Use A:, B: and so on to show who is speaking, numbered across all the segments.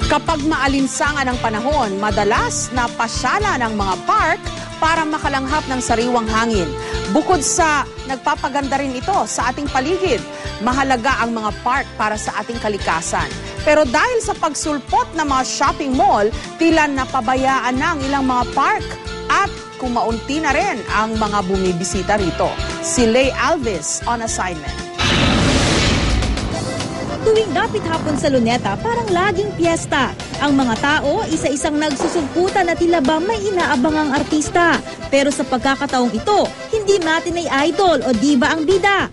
A: Kapag maalinsangan ang panahon, madalas na pasyala ng mga park para makalanghap ng sariwang hangin. Bukod sa nagpapaganda rin ito sa ating paligid, mahalaga ang mga park para sa ating kalikasan. Pero dahil sa pagsulpot ng mga shopping mall, tila napabayaan na ang ilang mga park at kumaunti na rin ang mga bumibisita rito. Si Lay Alvis on assignment.
B: Tuwing dapit hapon sa Luneta, parang laging piyesta. Ang mga tao, isa-isang nagsusugputan na tila ba may inaabangang artista. Pero sa pagkakataong ito, hindi matinee idol o diva ang bida.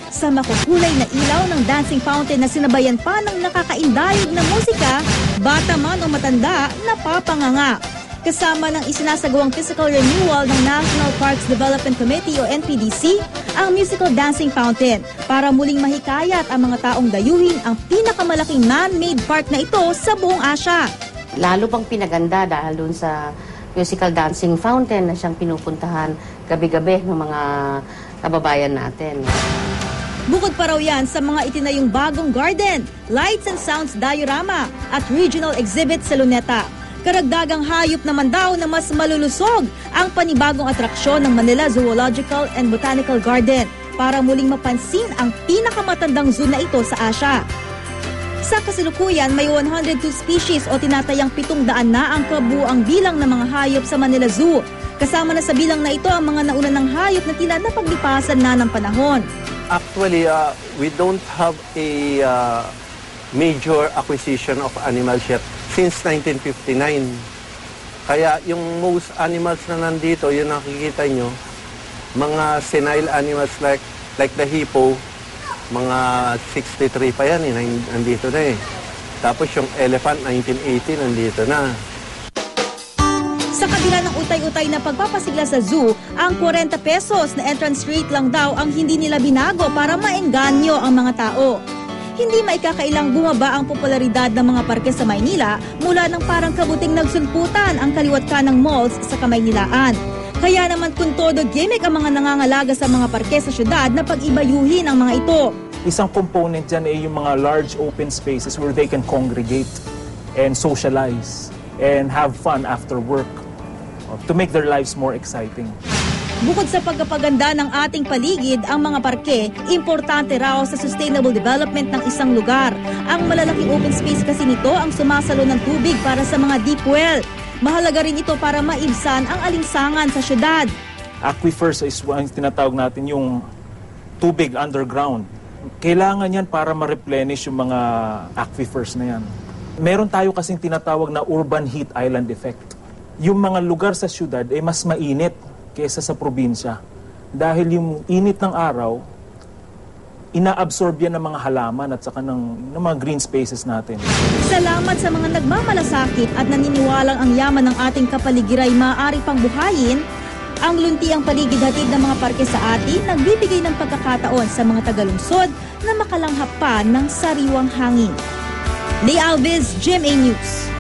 B: Sa makukulay na ilaw ng dancing fountain na sinabayan pa ng nakakaindayog na musika, bata man o matanda, napapanganga. Kasama ng isinasagawang physical renewal ng National Parks Development Committee o NPDC, ang musical dancing fountain para muling mahikayat ang mga taong dayuhin ang pinakamalaking man-made park na ito sa buong Asya.
C: Lalo pang pinaganda dahil dun sa musical dancing fountain na siyang pinupuntahan gabi-gabi ng mga kababayan natin.
B: Bukod pa raw yan sa mga itinayong bagong garden, lights and sounds diorama at regional exhibit sa Luneta. Karagdagang hayop naman daw na mas malulusog ang panibagong atraksyon ng Manila Zoological and Botanical Garden para muling mapansin ang pinakamatandang zoo na ito sa Asya. Sa kasalukuyan, may 102 species o tinatayang 700 na ang kabuuang bilang ng mga hayop sa Manila Zoo. Kasama na sa bilang na ito ang mga nauna ng hayop na tila napaglipasan na ng panahon.
D: Actually, we don't have a major acquisition of animals yet since 1959. Kaya yung most animals na nandito, yun nakikita nyo, mga senile animals like the hippo, mga 63 pa yan, nandito na eh. Tapos yung elephant, 1980, nandito na.
B: Sa kabila ng utay-utay na pagpapasigla sa zoo, ang 40 pesos na entrance rate lang daw ang hindi nila binago para maengganyo ang mga tao. Hindi maikakailang bumaba ang popularidad ng mga parke sa Maynila mula ng parang kabuting nagsulputan ang kaliwat kanang malls sa Kamaynilaan. Kaya naman kung todo gimmick ang mga nangangalaga sa mga parke sa syudad na pag-ibayuhin ang mga ito.
E: Isang component dyan ay yung mga large open spaces where they can congregate and socialize and have fun after work to make their lives more exciting.
B: Bukod sa pagpapaganda ng ating paligid, ang mga parke, importante raw sa sustainable development ng isang lugar. Ang malalaking open space kasi nito ang sumasalo ng tubig para sa mga deep well. Mahalaga rin ito para maibsan ang alinsangan sa syudad.
E: Aquifers is ang tinatawag natin yung tubig underground. Kailangan yan para ma-replenish yung mga aquifers na yan. Meron tayo kasing tinatawag na urban heat island effect. Yung mga lugar sa syudad ay mas mainit kaysa sa probinsya. Dahil yung init ng araw, inaabsorb yan ng mga halaman at saka ng mga green spaces natin.
B: Salamat sa mga nagmamalasakit at naniniwalang ang yaman ng ating kapaligiran ay maaari pang buhayin, ang luntiang paligid hatid ng mga parke sa atin nagbibigay ng pagkakataon sa mga tagalungsod na makalanghap pa ng sariwang hangin. Lay Alvis, GMA News.